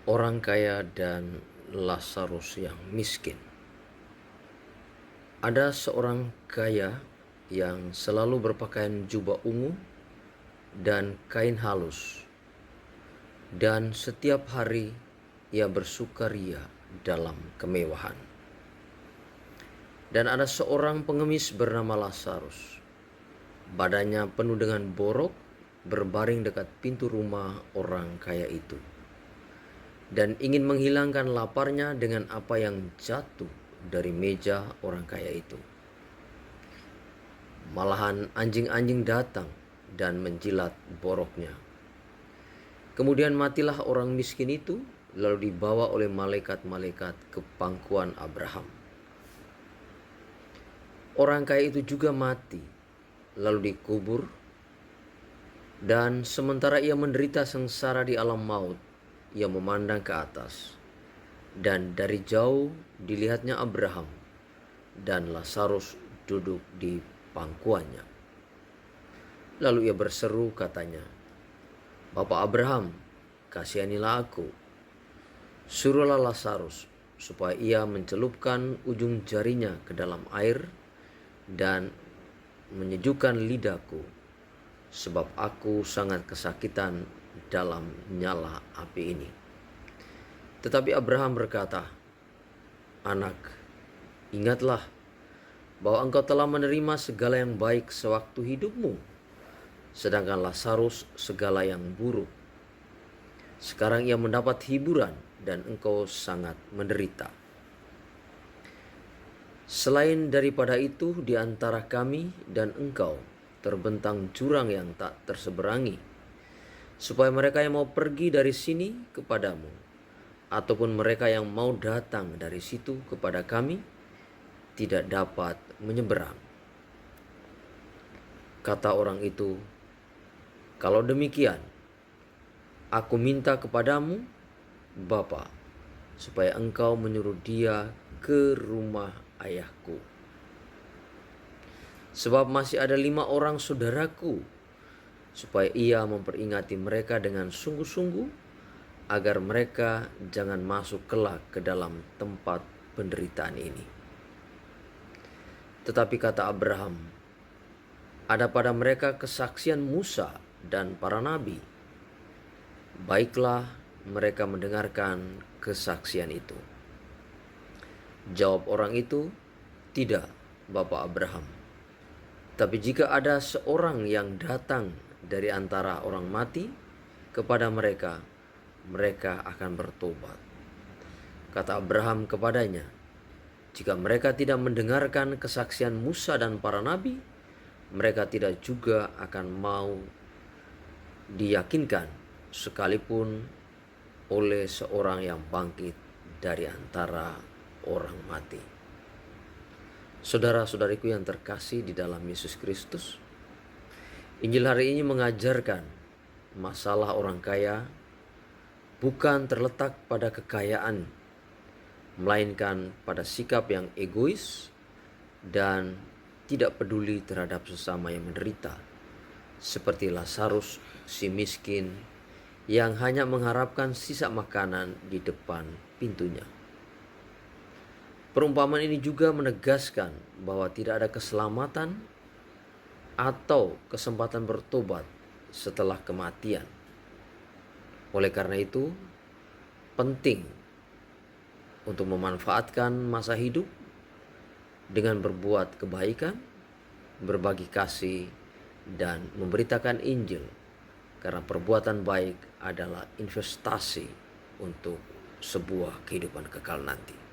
Orang kaya dan Lazarus yang miskin. Ada seorang kaya yang selalu berpakaian jubah ungu dan kain halus, dan setiap hari ia bersukaria dalam kemewahan. Dan ada seorang pengemis bernama Lazarus, badannya penuh dengan borok, berbaring dekat pintu rumah orang kaya itu, dan ingin menghilangkan laparnya dengan apa yang jatuh dari meja orang kaya itu. Malahan anjing-anjing datang dan menjilat boroknya. Kemudian matilah orang miskin itu, lalu dibawa oleh malaikat-malaikat ke pangkuan Abraham. Orang kaya itu juga mati, lalu dikubur, dan sementara ia menderita sengsara di alam maut, ia memandang ke atas, dan dari jauh dilihatnya Abraham dan Lazarus duduk di pangkuannya. Lalu ia berseru katanya, "Bapak Abraham, kasihanilah aku. Suruhlah Lazarus supaya ia mencelupkan ujung jarinya ke dalam air dan menyejukkan lidahku, sebab aku sangat kesakitan dalam nyala api ini." Tetapi Abraham berkata, "Anak, ingatlah bahwa engkau telah menerima segala yang baik sewaktu hidupmu, sedangkan Lazarus segala yang buruk. Sekarang ia mendapat hiburan dan engkau sangat menderita. Selain daripada itu, di antara kami dan engkau terbentang jurang yang tak terseberangi, supaya mereka yang mau pergi dari sini kepadamu, ataupun mereka yang mau datang dari situ kepada kami, tidak dapat menyeberang." Kata orang itu, "Kalau demikian, aku minta kepadamu, Bapa, supaya engkau menyuruh dia ke rumah ayahku. Sebab masih ada 5 orang saudaraku, supaya ia memperingati mereka dengan sungguh-sungguh, agar mereka jangan masuk kelak ke dalam tempat penderitaan ini." Tetapi kata Abraham, "Ada pada mereka kesaksian Musa dan para nabi. Baiklah mereka mendengarkan kesaksian itu." Jawab orang itu, "Tidak, Bapak Abraham. Tapi jika ada seorang yang datang dari antara orang mati kepada mereka, mereka akan bertobat." Kata Abraham kepadanya, "Jika mereka tidak mendengarkan kesaksian Musa dan para nabi, mereka tidak juga akan mau diyakinkan sekalipun oleh seorang yang bangkit dari antara orang mati." Saudara-saudariku yang terkasih di dalam Yesus Kristus, Injil hari ini mengajarkan masalah orang kaya bukan terletak pada kekayaan, melainkan pada sikap yang egois dan tidak peduli terhadap sesama yang menderita, seperti Lazarus si miskin yang hanya mengharapkan sisa makanan di depan pintunya. Perumpamaan ini juga menegaskan bahwa tidak ada keselamatan atau kesempatan bertobat setelah kematian. Oleh karena itu, penting untuk memanfaatkan masa hidup dengan berbuat kebaikan, berbagi kasih, dan memberitakan Injil, karena perbuatan baik adalah investasi untuk sebuah kehidupan kekal nanti.